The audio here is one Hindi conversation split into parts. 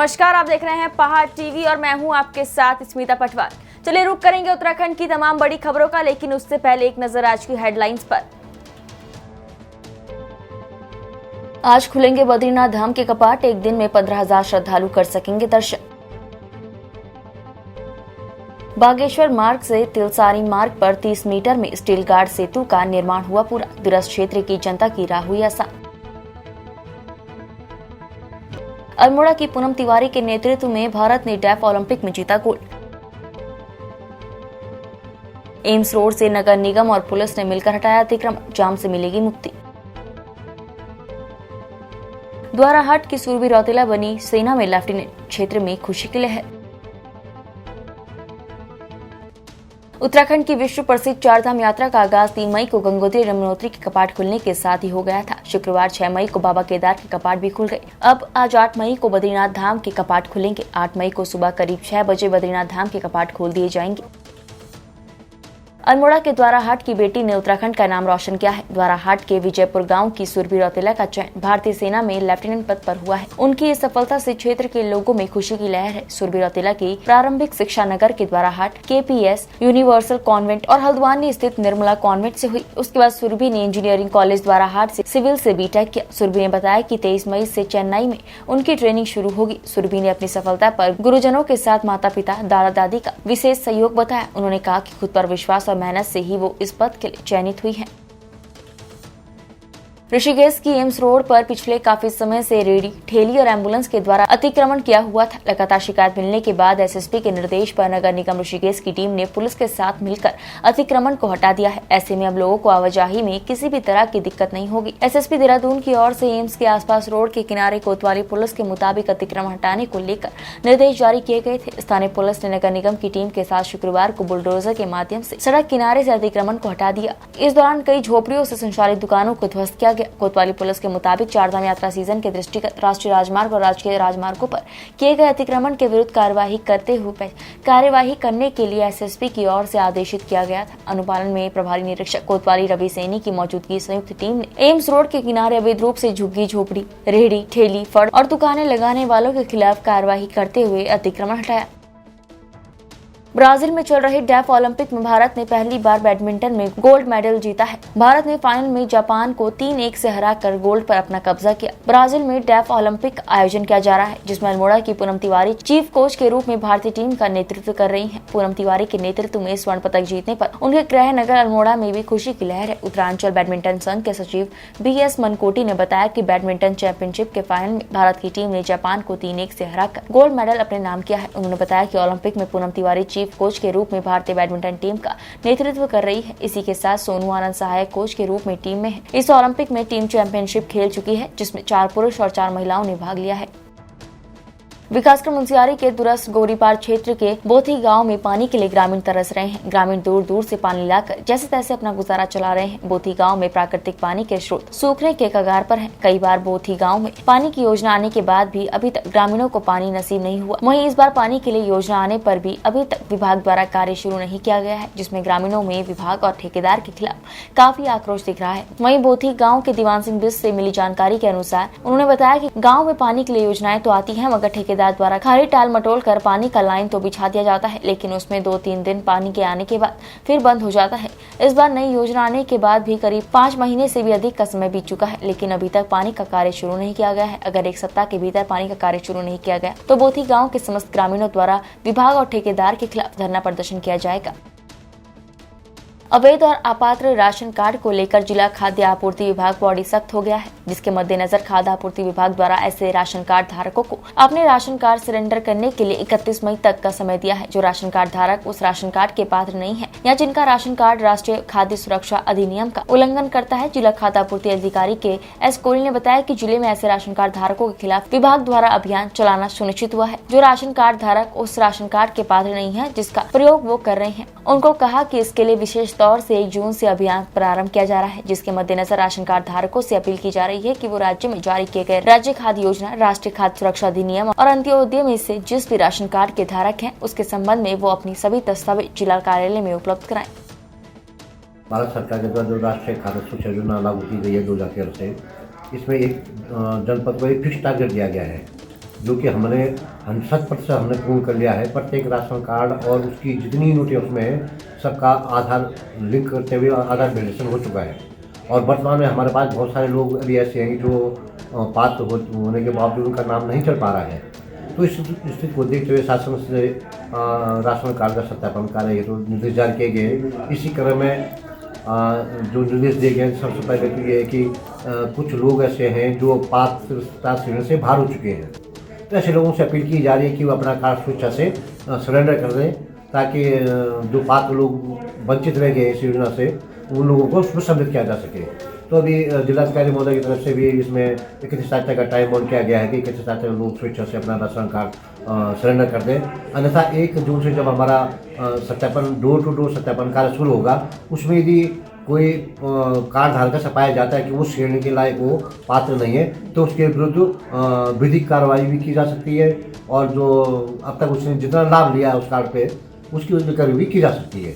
नमस्कार, आप देख रहे हैं पहाड़ टीवी और मैं हूं आपके साथ स्मिता पटवार। चलिए रुक करेंगे उत्तराखंड की तमाम बड़ी खबरों का, लेकिन उससे पहले एक नजर आज की हेडलाइंस पर। आज खुलेंगे बद्रीनाथ धाम के कपाट, एक दिन में 15,000 श्रद्धालु कर सकेंगे दर्शन। बागेश्वर मार्ग से तिलसारी मार्ग पर 30 मीटर में स्टील गार्ड सेतु का निर्माण हुआ पूरा, दूरस्थ क्षेत्र की जनता की राह हुई आसान। अल्मोड़ा की पूनम तिवारी के नेतृत्व में भारत ने डेफ ओलंपिक में जीता गोल्ड। एम्स रोड से नगर निगम और पुलिस ने मिलकर हटाया अतिक्रमण, जाम से मिलेगी मुक्ति। द्वाराहाट की सुरभि रौतेला बनी सेना में लेफ्टिनेंट, क्षेत्र में खुशी की लहर। उत्तराखंड की विश्व प्रसिद्ध चारधाम यात्रा का आगाज 3 मई को गंगोत्री यमुनोत्री के कपाट खुलने के साथ ही हो गया था। शुक्रवार 6 मई को बाबा केदार के कपाट भी खुल गए। अब आज 8 मई को बद्रीनाथ धाम के कपाट खुलेंगे। 8 मई को सुबह करीब 6 बजे बद्रीनाथ धाम के कपाट खोल दिए जाएंगे। अल्मोड़ा के द्वाराहाट की बेटी ने उत्तराखंड का नाम रोशन किया है। द्वाराहाट के विजयपुर गांव की सुरभि रौतेला का चयन भारतीय सेना में लेफ्टिनेंट पद पर हुआ है। उनकी इस सफलता से क्षेत्र के लोगों में खुशी की लहर है। सुरभि रौतेला की प्रारंभिक शिक्षा नगर के द्वाराहाट, KPS, यूनिवर्सल कॉन्वेंट और हल्द्वानी स्थित निर्मला कॉन्वेंट से हुई। उसके बाद सुरभि ने इंजीनियरिंग कॉलेज द्वाराहाट से सिविल से B.Tech किया। सुरभि ने बताया कि 23 मई से चेन्नई में उनकी ट्रेनिंग शुरू होगी। सुरभि ने अपनी सफलता पर गुरुजनों के साथ माता पिता, दादा दादी का विशेष सहयोग बताया। उन्होंने कहा कि खुद पर विश्वास और मेहनत से ही वो इस पद के लिए चयनित हुई हैं। ऋषिकेश की एम्स रोड पर पिछले काफी समय से रेहड़ी, ठेली और एम्बुलेंस के द्वारा अतिक्रमण किया हुआ था। लगातार शिकायत मिलने के बाद SSP के निर्देश पर नगर निगम ऋषिकेश की टीम ने पुलिस के साथ मिलकर अतिक्रमण को हटा दिया है। ऐसे में अब लोगों को आवाजाही में किसी भी तरह की दिक्कत नहीं होगी। SSP देहरादून की ओर से एम्स के आसपास रोड के किनारे कोतवाली पुलिस के मुताबिक अतिक्रमण हटाने को लेकर निर्देश जारी किए गए थे। स्थानीय पुलिस ने नगर निगम की टीम के साथ शुक्रवार को बुलडोजर के माध्यम से सड़क किनारे से अतिक्रमण को हटा दिया। इस दौरान कई झोपड़ियों से संचालित दुकानों को ध्वस्त किया गया। कोतवाली पुलिस के मुताबिक चारधाम यात्रा सीजन के दृष्टिगत राष्ट्रीय राजमार्ग और राजकीय राजमार्गों पर किए गए अतिक्रमण के विरुद्ध कार्यवाही करने के लिए SSP की ओर से आदेशित किया गया था। अनुपालन में प्रभारी निरीक्षक कोतवाली रवि सैनी की मौजूदगी संयुक्त टीम ने एम्स रोड के किनारे अवैध रूप से झुग्गी झोपड़ी, रेहड़ी, ठेली, फड़ और दुकानें लगाने वालों के खिलाफ कार्यवाही करते हुए अतिक्रमण हटाया। ब्राजील में चल रहे डेफ ओलंपिक में भारत ने पहली बार बैडमिंटन में गोल्ड मेडल जीता है। भारत ने फाइनल में जापान को 3-1 से हराकर गोल्ड पर अपना कब्जा किया। ब्राजील में डेफ ओलंपिक आयोजन किया जा रहा है, जिसमें अल्मोड़ा की पूनम तिवारी चीफ कोच के रूप में भारतीय टीम का नेतृत्व कर रही हैं। पूनम तिवारी के नेतृत्व में स्वर्ण पदक जीतने पर उनके गृह नगर अल्मोड़ा में भी खुशी की लहर है। उत्तरांचल बैडमिंटन संघ के सचिव BS मनकोटी ने बताया कि बैडमिंटन चैंपियनशिप के फाइनल में भारत की टीम ने जापान को 3-1 से हराकर गोल्ड मेडल अपने नाम किया है। उन्होंने बताया कि ओलंपिक में पूनम तिवारी चीफ कोच के रूप में भारतीय बैडमिंटन टीम का नेतृत्व कर रही है। इसी के साथ सोनू आनंद सहायक कोच के रूप में टीम में है। इस ओलंपिक में टीम चैंपियनशिप खेल चुकी है, जिसमें 4 पुरुष और 4 महिलाओं ने भाग लिया है। विकासखंड मुंशियारी के दूरस्थ गौरीपार क्षेत्र के बोथी गांव में पानी के लिए ग्रामीण तरस रहे हैं। ग्रामीण दूर दूर से पानी लाकर जैसे तैसे अपना गुजारा चला रहे हैं। बोथी गांव में प्राकृतिक पानी के स्रोत सूखने के कगार पर हैं। कई बार बोथी गांव में पानी की योजना आने के बाद भी अभी तक ग्रामीणों को पानी नसीब नहीं हुआ। वहीं इस बार पानी के लिए योजना आने पर भी अभी तक विभाग द्वारा कार्य शुरू नहीं किया गया है, जिसमें ग्रामीणों में विभाग और ठेकेदार के खिलाफ काफी आक्रोश दिख रहा है। वहीं बोथी गाँव के दीवान सिंह बिस्ट से मिली जानकारी के अनुसार उन्होंने बताया कि गाँव में पानी के लिए योजनाएं तो आती है, मगर ठेकेदार द्वारा खाली टाल मटोल कर पानी का लाइन तो बिछा दिया जाता है, लेकिन उसमें 2-3 दिन पानी के आने के बाद फिर बंद हो जाता है। इस बार नई योजना आने के बाद भी करीब 5 महीने से भी अधिक का समय बीत चुका है, लेकिन अभी तक पानी का कार्य शुरू नहीं किया गया है। अगर 1 सप्ताह के भीतर पानी का कार्य शुरू नहीं किया गया तो बोथी गाँव के समस्त ग्रामीणों द्वारा विभाग और ठेकेदार के खिलाफ धरना प्रदर्शन किया जाएगा। अवैध और अपात्र राशन कार्ड को लेकर जिला खाद्य आपूर्ति विभाग बॉडी सख्त हो गया है, जिसके मद्देनजर खाद्य आपूर्ति विभाग द्वारा ऐसे राशन कार्ड धारकों को अपने राशन कार्ड सरेंडर करने के लिए 31 मई तक का समय दिया है। जो राशन कार्ड धारक उस राशन कार्ड के पात्र नहीं है या जिनका राशन कार्ड राष्ट्रीय खाद्य सुरक्षा अधिनियम का उल्लंघन करता है। जिला खाद्य आपूर्ति अधिकारी के S कोहली ने बताया कि जिले में ऐसे राशन कार्ड धारकों के खिलाफ विभाग द्वारा अभियान चलाना सुनिश्चित हुआ है। जो राशन कार्ड धारक उस राशन कार्ड के पात्र नहीं है जिसका प्रयोग वो कर रहे हैं, उनको कहा कि इसके लिए विशेष तौर से 1 जून से अभियान प्रारंभ किया जा रहा है, जिसके मद्देनजर राशन कार्ड धारकों से अपील की जा रही है कि वो राज्य में जारी किए गए राज्य खाद्य योजना, राष्ट्रीय खाद्य सुरक्षा अधिनियम और अंत्योदय में से जिस भी राशन कार्ड के धारक हैं, उसके संबंध में वो अपनी सभी दस्तावेज जिला कार्यालय में उपलब्ध कराएं। भारत सरकार के द्वारा जो राष्ट्रीय खाद्य सुरक्षा योजना लागू की गई है 2013 से, इसमें एक जनपद को एक फिक्स टारगेट दिया गया है जो कि हमने 100% हमने पूर्ण कर लिया है। प्रत्येक राशन कार्ड और उसकी जितनी यूनिट उसमें है सबका आधार लिंक करते हुए आधार वेरिफिकेशन हो चुका है। और वर्तमान में हमारे पास बहुत सारे लोग अभी ऐसे हैं जो पात्र होने के बावजूद उनका नाम नहीं चल पा रहा है। तो इस स्थिति को देखते हुए शासन से राशन कार्ड का सत्यापन कार्य हेतु निर्देश जारी किए गए। इसी क्रम में जो निर्देश दिए गए सबसे पहले तो ये है कि कुछ लोग ऐसे हैं जो पात्रता श्रेणी से बाहर हो चुके हैं। तो ऐसे लोगों से अपील की जा रही है कि वो अपना कार्ड स्वेच्छा से सरेंडर कर दें, ताकि जो पात्र लोग वंचित रह गए इस योजना से उन लोगों को उसमें सम्मिलित किया जा सके। तो अभी जिलाधिकारी महोदय की तरफ से भी इसमें 31 तारीख का टाइम बाउंड किया गया है कि 31 तारीख तक लोग स्वेच्छा से अपना राशन कार्ड सरेंडर कर दें। अन्यथा 1 जून से जब हमारा सत्यापन डोर टू डोर सत्यापन कार्य शुरू होगा, उसमें यदि कोई कार्ड धारक ऐसा पाया जाता है कि वो श्रेणी के लायक वो पात्र नहीं है, तो उसके विरुद्ध विधिक कार्रवाई भी की जा सकती है। और जो अब तक उसने जितना लाभ लिया है उस कार्ड पे, उसकी कार्रवाई भी की जा सकती है।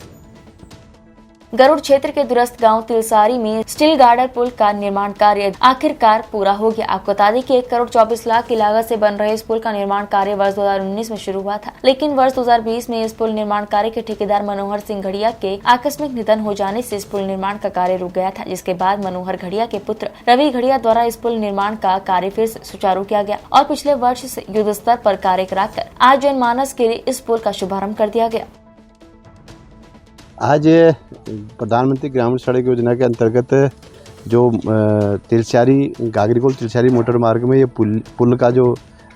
गरुड़ क्षेत्र के दूरस्थ गांव तिलसारी में स्टील गार्डर पुल का निर्माण कार्य आखिरकार पूरा हो गया। आपको बता दें कि 1 करोड़ 24 लाख की लागत से बन रहे इस पुल का निर्माण कार्य वर्ष 2019 में शुरू हुआ था, लेकिन वर्ष 2020 में इस पुल निर्माण कार्य के ठेकेदार मनोहर सिंह घड़िया के आकस्मिक निधन हो जाने से इस पुल निर्माण का कार्य रुक गया था, जिसके बाद मनोहर घड़िया के पुत्र रवि घड़िया द्वारा इस पुल निर्माण का कार्य फिर से सुचारू किया गया और पिछले वर्ष से युद्ध स्तर पर कार्य कराकर आज जनमानस के लिए इस पुल का शुभारम्भ कर दिया गया। आज प्रधानमंत्री ग्रामीण सड़क योजना के अंतर्गत जो तिलचारी गागरीकोल तिलचारी मोटर मार्ग में ये पुल का जो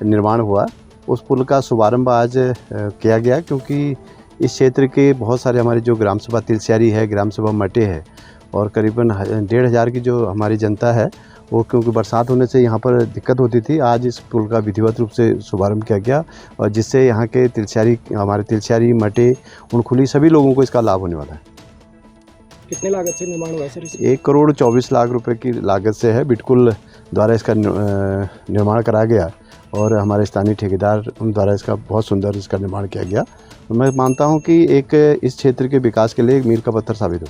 निर्माण हुआ, उस पुल का शुभारंभ आज किया गया, क्योंकि इस क्षेत्र के बहुत सारे हमारे जो ग्राम सभा तिलचारी है, ग्राम सभा मटे है और करीबन 1,500 की जो हमारी जनता है, वो क्योंकि बरसात होने से यहाँ पर दिक्कत होती थी। आज इस पुल का विधिवत रूप से शुभारंभ किया गया और जिससे यहाँ के हमारे तिलचारी मटे उनखुली सभी लोगों को इसका लाभ होने वाला है। कितने लागत से निर्माण हुआ है सर? 1 करोड़ 24 लाख रुपए की लागत से है। बिटकुल द्वारा इसका निर्माण कराया गया और हमारे स्थानीय ठेकेदार द्वारा इसका बहुत सुंदर इसका निर्माण किया गया। मैं मानता हूँ कि एक इस क्षेत्र के विकास के लिए एक मील का पत्थर साबित हो।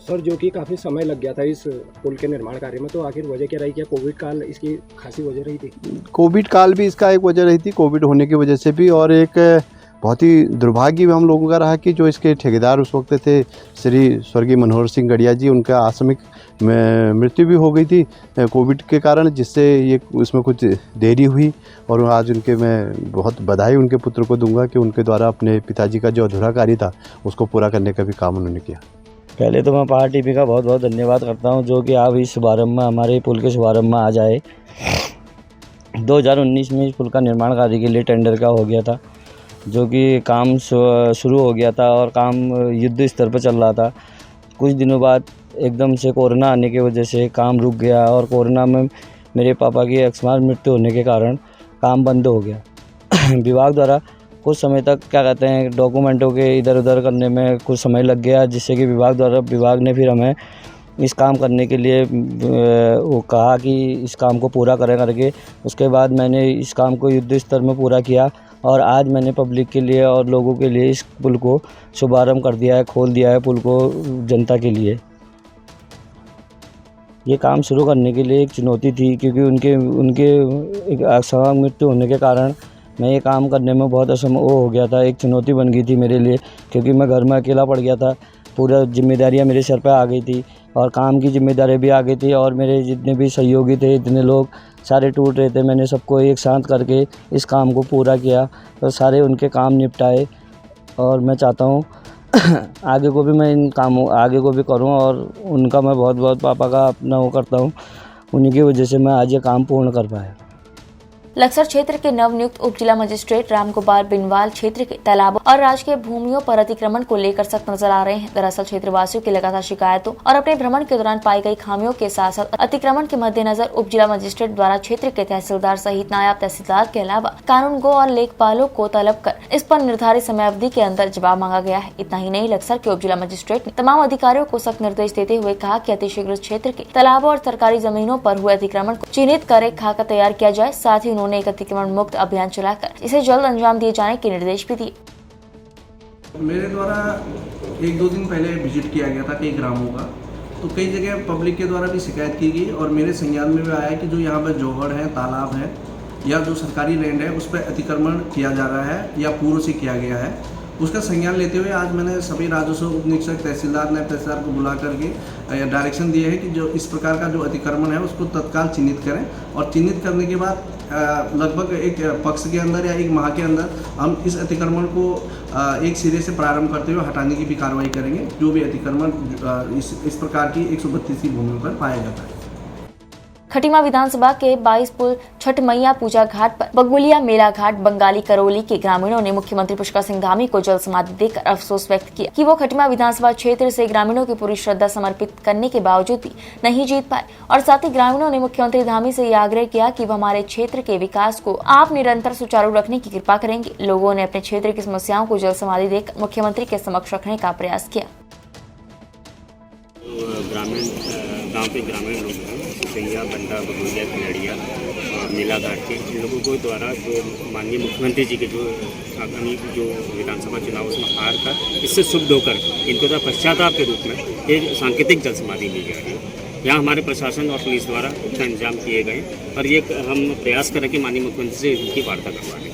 सर, जो कि काफ़ी समय लग गया था इस पुल के निर्माण कार्य में, तो आखिर वजह क्या रही? क्या कोविड काल इसकी खासी वजह रही थी? कोविड काल भी इसका एक वजह रही थी, कोविड होने की वजह से भी, और एक बहुत ही दुर्भाग्य भी हम लोगों का रहा कि जो इसके ठेकेदार उस वक्त थे श्री स्वर्गीय मनोहर सिंह घड़िया जी, उनका आकस्मिक मृत्यु भी हो गई थी कोविड के कारण, जिससे ये उसमें कुछ देरी हुई। और आज उनके मैं बहुत बधाई उनके पुत्र को दूंगा कि उनके द्वारा अपने पिताजी का जो अधूरा कार्य था उसको पूरा करने का भी काम उन्होंने किया। पहले तो मैं पहाड़ टीवी का बहुत बहुत धन्यवाद करता हूं, जो कि आप इस शुभारंभ में हमारे पुल के शुभारंभ में आ जाए। 2019 में इस पुल का निर्माण कार्य के लिए टेंडर का हो गया था, जो कि काम शुरू हो गया था और काम युद्ध स्तर पर चल रहा था। कुछ दिनों बाद एकदम से कोरोना आने की वजह से काम रुक गया और कोरोना में मेरे पापा की अकस्मात मृत्यु होने के कारण काम बंद हो गया। विभाग द्वारा कुछ समय तक क्या कहते हैं डॉक्यूमेंटों के इधर उधर करने में कुछ समय लग गया, जिससे कि विभाग ने फिर हमें इस काम करने के लिए वो कहा कि इस काम को पूरा करें करके। उसके बाद मैंने इस काम को युद्ध स्तर में पूरा किया और आज मैंने पब्लिक के लिए और लोगों के लिए इस पुल को शुभारम्भ कर दिया है, खोल दिया है पुल को जनता के लिए। ये काम शुरू करने के लिए एक चुनौती थी, क्योंकि उनके अचानक मृत्यु होने के कारण मैं ये काम करने में बहुत असमर्थ हो गया था। एक चुनौती बन गई थी मेरे लिए, क्योंकि मैं घर में अकेला पड़ गया था। पूरा जिम्मेदारियां मेरे सर पे आ गई थी और काम की जिम्मेदारी भी आ गई थी और मेरे जितने भी सहयोगी थे, इतने लोग सारे टूट रहे थे। मैंने सबको एक साथ करके इस काम को पूरा किया और सारे उनके काम निपटाए। और मैं चाहता हूँ आगे को भी मैं इन कामों आगे को भी करूँ और उनका मैं बहुत बहुत पापा का अपना वो करता हूँ। उन्हीं की वजह से मैं आज ये काम पूर्ण कर पाया। लक्सर क्षेत्र के नवनियुक्त उप जिला मजिस्ट्रेट रामगोपाल बिनवाल क्षेत्र के तालाबों और राजकीय भूमियों पर अतिक्रमण को लेकर सख्त नजर आ रहे हैं। दरअसल क्षेत्रवासियों की लगातार शिकायतों और अपने भ्रमण के दौरान पाई गई खामियों के साथ साथ अतिक्रमण के मद्देनजर उप जिला मजिस्ट्रेट द्वारा क्षेत्र के तहसीलदार सहित नायब तहसीलदार के अलावा कानूनगो और लेखपालों को तलब कर इस पर निर्धारित समय अवधि के अंदर जवाब मांगा गया है। इतना ही नहीं, लक्सर के उप जिला मजिस्ट्रेट ने तमाम अधिकारियों को सख्त निर्देश देते हुए कहा कि अतिशीघ्र क्षेत्र के तालाबों और सरकारी जमीनों पर हुए अतिक्रमण को चिन्हित कर एक खाका तैयार किया जाए। साथ ही उन्होंने एक अतिक्रमण मुक्त अभियान चलाकर इसे जल्द अंजाम दिए जाने के निर्देश भी दिए। मेरे द्वारा 1-2 दिन पहले विजिट किया गया था कई ग्रामों का, तो कई जगह पब्लिक के द्वारा भी शिकायत की गई और मेरे संज्ञान में भी आया कि जो यहाँ पर जोगड़ है, तालाब है, या जो सरकारी लैंड है उस पर अतिक्रमण किया जा रहा है या पूर्व से किया गया है, उसका संज्ञान लेते हुए आज मैंने सभी राजस्व उप निरीक्षक तहसीलदार नायब तहसीलदार को बुला करके डायरेक्शन दिए है कि जो इस प्रकार का जो अतिक्रमण है उसको तत्काल चिन्हित करें, और चिन्हित करने के बाद लगभग एक पक्ष के अंदर या एक माह के अंदर हम इस अतिक्रमण को एक सिरे से प्रारंभ करते हुए हटाने की भी कार्रवाई करेंगे, जो भी अतिक्रमण इस प्रकार की 132 भूमि पर पाया जाता है। खटीमा विधानसभा के 22 पुल छठ मैया पूजा घाट पर बगुलिया मेला घाट बंगाली करौली के ग्रामीणों ने मुख्यमंत्री पुष्कर सिंह धामी को जल समाधि देकर अफसोस व्यक्त किया कि वो खटीमा विधानसभा क्षेत्र से ग्रामीणों की पूरी श्रद्धा समर्पित करने के बावजूद भी नहीं जीत पाए, और साथ ही ग्रामीणों ने मुख्यमंत्री धामी से यह आग्रह किया कि वो हमारे क्षेत्र के विकास को आप निरंतर सुचारू रखने की कृपा करेंगे। लोगों ने अपने क्षेत्र की समस्याओं को जल समाधि देकर मुख्यमंत्री के समक्ष रखने का प्रयास किया। गांव के ग्रामीण लोग हैं, सिसैया, बंडा, बगुलिया, खिलड़िया और मेला घाट के इन लोगों को द्वारा जो माननीय मुख्यमंत्री जी के जो आगामी जो विधानसभा चुनाव उसमें हार का इससे शुभ होकर इनको तो पश्चाताप के रूप में एक सांकेतिक जल समाधि ली जा रही है। यहाँ हमारे प्रशासन और पुलिस द्वारा उसका इंतजाम किए गए, और ये हम प्रयास करें कि माननीय मुख्यमंत्री से इनकी वार्ता करवा लें।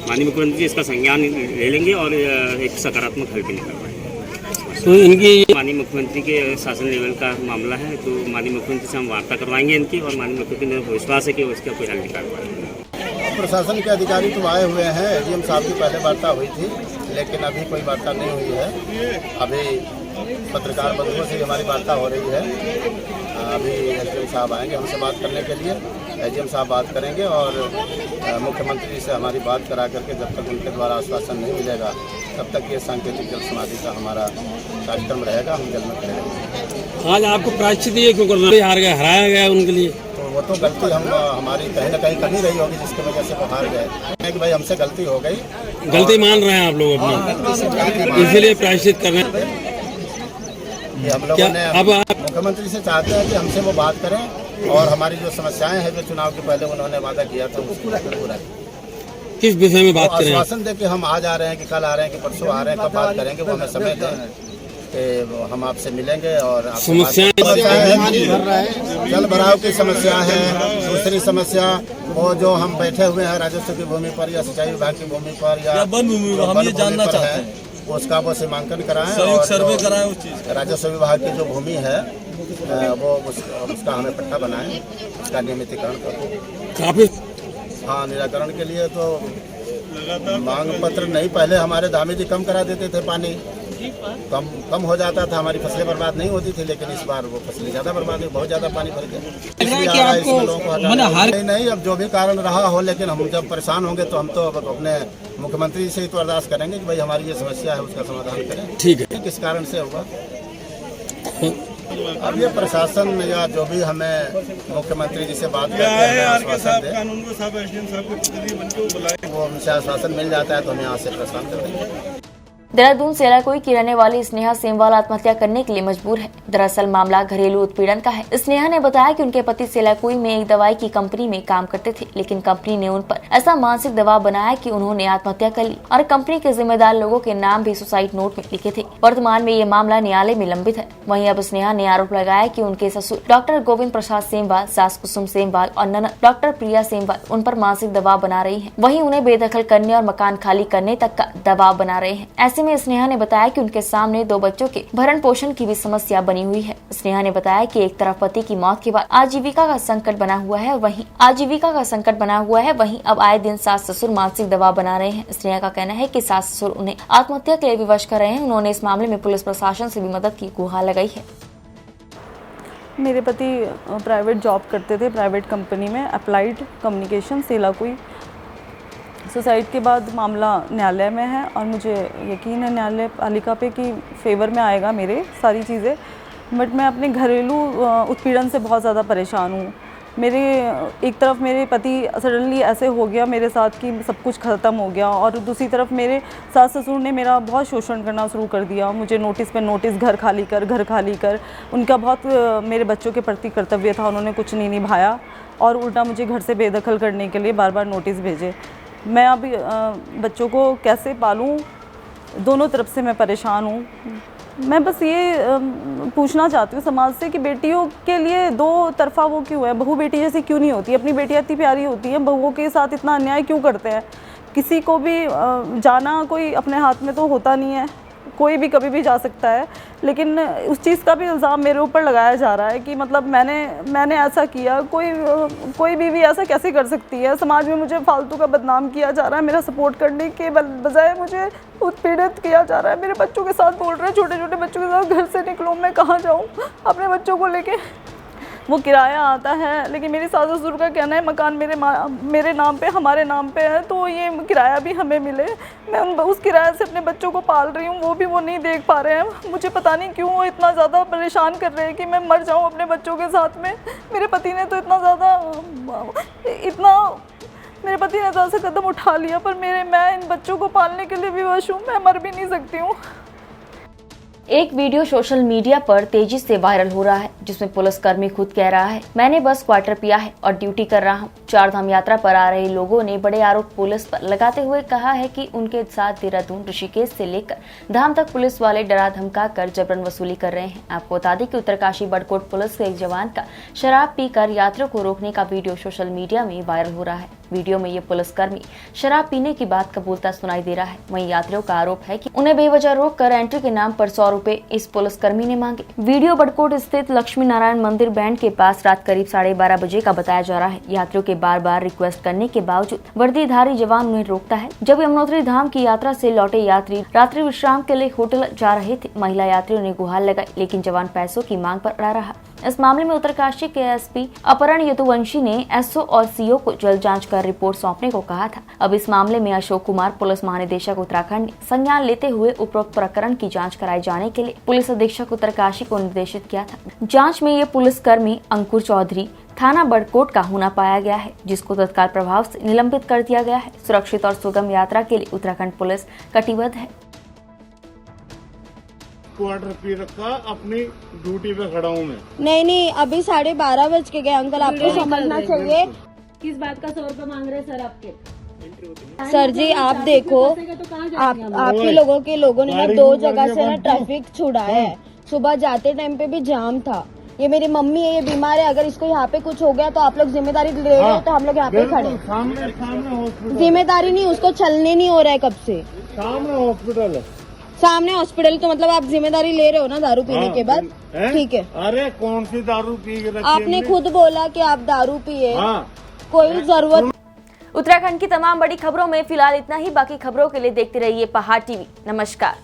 माननीय मुख्यमंत्री जी इसका संज्ञान ले लेंगे और एक सकारात्मक हल भी निकलवाएंगे। तो इनकी माननीय मुख्यमंत्री के शासन लेवल का मामला है, तो माननीय मुख्यमंत्री से हम वार्ता करवाएंगे इनकी, और माननीय मुख्यमंत्री में विश्वास है कि वो इसका कोई हल निकाल पाएंगे। प्रशासन के अधिकारी तो आए हुए हैं, एडीएम साहब की पहले वार्ता हुई थी, लेकिन अभी कोई वार्ता नहीं हुई है। अभी पत्रकार बंधुओं से हमारी वार्ता हो रही है। अभी एडीएम साहब आएंगे हमसे बात करने के लिए, एडीएम साहब बात करेंगे और मुख्यमंत्री से हमारी बात करा करके जब तक उनके द्वारा आश्वासन नहीं मिलेगा तब तक ये सांकेतिक जल समाधि का हमारा कार्यक्रम रहेगा, हम जल में करेंगे। आज आपको प्रायश्चित ये क्यों करना, हार गया, हराया गया उनके लिए? तो वो तो गलती हमारी कहीं ना कहीं कमी रही होगी जिसकी वजह से वो हार गए कि भाई हमसे गलती हो गई। गलती मान रहे हैं आप लोग अपनी, इसीलिए प्रायश्चित कर रहे हैं। हम लोगों ने अब मुख्यमंत्री से चाहते हैं कि हमसे वो बात करें और हमारी जो समस्याएं हैं जो चुनाव के पहले उन्होंने वादा किया था उसको पूरा किस विषय में बात करें? आश्वासन दे कि हम आज आ रहे हैं कि कल आ रहे हैं कि परसों आ रहे हैं, कब बात करेंगे वो हमें समय दें कि हम आपसे मिलेंगे। और समस्याएं जल भराव की समस्या है। दूसरी समस्या वो जो हम बैठे हुए हैं राजस्व की भूमि पर या सिंचाई विभाग की भूमि पर या वन भूमि पर, हम ये जानना चाहते हैं उसका वो सीमांकन कराएं और सर्वे कराएं उस चीज। राजस्व विभाग की जो भूमि है वो उसका हमें पट्टा बनाएं, उसका नियमितीकरण करें। काफी हाँ, निराकरण के लिए तो मांग पत्र नहीं, पहले हमारे धामी जी कम करा देते थे, पानी कम हो जाता था, हमारी फसलें बर्बाद नहीं होती थी, लेकिन इस बार वो फसलें ज़्यादा बर्बाद हुई, बहुत ज़्यादा पानी भर गया। नहीं, अब जो भी कारण रहा हो, लेकिन हम जब परेशान होंगे तो हम तो अपने मुख्यमंत्री से ही तो अरदास करेंगे कि भाई हमारी ये समस्या है उसका समाधान करें। ठीक है, किस कारण से होगा अब ये प्रशासन या जो भी हमें मुख्यमंत्री जी से बात करके हमें आश्वासन दे, वो हमसे आश्वासन मिल जाता है तो हम यहाँ से प्रस्थान कर देंगे। देहरादून सेलाकुई की रहने वाली स्नेहा सेमवाल आत्महत्या करने के लिए मजबूर है। दरअसल मामला घरेलू उत्पीड़न का है। स्नेहा ने बताया कि उनके पति सेलाकुई में एक दवाई की कंपनी में काम करते थे, लेकिन कंपनी ने उन पर ऐसा मानसिक दबाव बनाया कि उन्होंने आत्महत्या कर ली और कंपनी के जिम्मेदार लोगों के नाम भी सुसाइड नोट में लिखे थे। वर्तमान में ये मामला न्यायालय में लंबित है। वहीं अब स्नेहा ने आरोप लगाया कि उनके ससुर डॉक्टर गोविंद प्रसाद सेमवाल, सास कुसुम सेमवाल और ननद डॉक्टर प्रिया सेमवाल उन पर मानसिक दबाव बना रही है। वहीं उन्हें बेदखल करने और मकान खाली करने तक का दबाव बना रहे हैं। ऐसे में स्नेहा ने बताया कि उनके सामने 2 बच्चों के भरण पोषण की भी समस्या बनी हुई है। स्नेहा ने बताया कि एक तरफ पति की मौत के बाद आजीविका का संकट बना हुआ है, वहीं अब आए दिन सास ससुर मानसिक दबाव बना रहे हैं। स्नेहा का कहना है कि सास ससुर उन्हें आत्महत्या के लिए विवश कर रहे हैं। उन्होंने इस मामले में पुलिस प्रशासन से भी मदद की गुहार लगाई है। मेरे पति प्राइवेट जॉब करते थे, प्राइवेट कंपनी में, अप्लाइड कम्युनिकेशन सेलाकुई। सुसाइड के बाद मामला न्यायालय में है और मुझे यकीन है न्यायालय पालिका पे कि फेवर में आएगा मेरे सारी चीज़ें। बट मैं अपने घरेलू उत्पीड़न से बहुत ज़्यादा परेशान हूँ। मेरे एक तरफ मेरे पति सडनली ऐसे हो गया मेरे साथ कि सब कुछ ख़त्म हो गया, और दूसरी तरफ मेरे सास ससुर ने मेरा बहुत शोषण करना शुरू कर दिया। मुझे नोटिस पे नोटिस, घर खाली कर। उनका बहुत मेरे बच्चों के प्रति कर्तव्य था, उन्होंने कुछ नहीं निभाया और उल्टा मुझे घर से बेदखल करने के लिए बार नोटिस भेजे। मैं अभी बच्चों को कैसे पालूं, दोनों तरफ से मैं परेशान हूँ। मैं बस ये पूछना चाहती हूँ समाज से कि बेटियों के लिए दो तरफा वो क्यों है, बहू बेटी जैसी क्यों नहीं होती। अपनी बेटियाँ इतनी प्यारी होती हैं, बहुओं के साथ इतना अन्याय क्यों करते हैं। किसी को भी जाना कोई अपने हाथ में तो होता नहीं है, कोई भी कभी भी जा सकता है, लेकिन उस चीज़ का भी इल्ज़ाम मेरे ऊपर लगाया जा रहा है कि मतलब मैंने ऐसा किया। कोई बीवी ऐसा कैसे कर सकती है। समाज में मुझे फालतू का बदनाम किया जा रहा है, मेरा सपोर्ट करने के बजाय मुझे उत्पीड़ित किया जा रहा है। मेरे बच्चों के साथ बोल रहे हैं, छोटे छोटे बच्चों के साथ घर से निकलो, मैं कहाँ जाऊँ अपने बच्चों को लेके। वो किराया आता है, लेकिन मेरी सास ससुर का कहना है मकान मेरे नाम पे, हमारे नाम पे है, तो ये किराया भी हमें मिले। मैं उस किराए से अपने बच्चों को पाल रही हूँ, वो भी वो नहीं देख पा रहे हैं। मुझे पता नहीं क्यों वो इतना ज़्यादा परेशान कर रहे हैं कि मैं मर जाऊँ अपने बच्चों के साथ में। मेरे पति ने तो ऐसा कदम उठा लिया, पर मैं इन बच्चों को पालने के लिए विवश हूँ, मैं मर भी नहीं सकती हूँ। एक वीडियो सोशल मीडिया पर तेजी से वायरल हो रहा है, जिसमें पुलिसकर्मी खुद कह रहा है, मैंने बस क्वार्टर पिया है और ड्यूटी कर रहा हूं। 4 धाम यात्रा पर आ रहे लोगों ने बड़े आरोप पुलिस पर लगाते हुए कहा है कि उनके साथ देहरादून, ऋषिकेश से लेकर धाम तक पुलिस वाले डरा धमका कर जबरन वसूली कर रहे हैं। आपको बता दें कि उत्तरकाशी बड़कोट पुलिस के एक जवान का शराब पीकर यात्रियों को रोकने का वीडियो सोशल मीडिया में वायरल हो रहा है। वीडियो में ये पुलिसकर्मी शराब पीने की बात कबूलता सुनाई दे रहा है। वहीं यात्रियों का आरोप है कि उन्हें बेवजह रोककर एंट्री के नाम पर 100 रुपए इस पुलिसकर्मी ने मांगे। वीडियो बड़कोट स्थित लक्ष्मी नारायण मंदिर बैंड के पास रात करीब 12:30 बजे का बताया जा रहा है। यात्रियों के बार बार रिक्वेस्ट करने के बावजूद वर्दीधारी जवान उन्हें रोकता है। जब यमुनोत्री धाम की यात्रा से लौटे यात्री रात्रि विश्राम के लिए होटल जा रहे थे, महिला यात्रियों ने गुहार लगाई, लेकिन जवान पैसों की मांग पर अड़ा रहा। इस मामले में उत्तरकाशी के एसपी अपहरण यदुवंशी ने एसओ और सीओ को जल्द जांच कर रिपोर्ट सौंपने को कहा था। अब इस मामले में अशोक कुमार, पुलिस महानिदेशक उत्तराखंड, ने संज्ञान लेते हुए उपरोक्त प्रकरण की जांच कराए जाने के लिए पुलिस अधीक्षक उत्तरकाशी को निर्देशित किया था। जांच में ये पुलिसकर्मी अंकुर चौधरी थाना बड़कोट का होना पाया गया है, जिसको तत्काल प्रभाव से निलंबित कर दिया गया है। सुरक्षित और सुगम यात्रा के लिए उत्तराखंड पुलिस कटिबद्ध है। क्वार्टर पी रखा, अपनी ड्यूटी पे खड़ा हूँ मैं। नहीं, अभी 12:30 बज के गए अंकल, आपको समझना चाहिए। किस बात का 100 रुपए मांग रहे हैं सर आपके? सर जी आप देखो, आपके लोगों ने ना 2 जगह से ना ट्रैफिक छुड़ाया है। सुबह जाते टाइम पे भी जाम था। ये मेरी मम्मी है, ये बीमार है, अगर इसको यहाँ पे कुछ हो गया तो आप लोग जिम्मेदारी ले रहे हो, तो हम लोग यहाँ पे खड़े। सामने जिम्मेदारी नहीं, उसको चलने नहीं हो रहा है कब से। सामने हॉस्पिटल तो मतलब आप जिम्मेदारी ले रहे हो ना दारू पीने के बाद? ठीक है। अरे कौन सी दारू पी रखी? आपने खुद बोला कि आप दारू पिए, कोई जरूरत। उत्तराखंड की तमाम बड़ी खबरों में फिलहाल इतना ही। बाकी खबरों के लिए देखते रहिए पहाड़ टीवी। नमस्कार।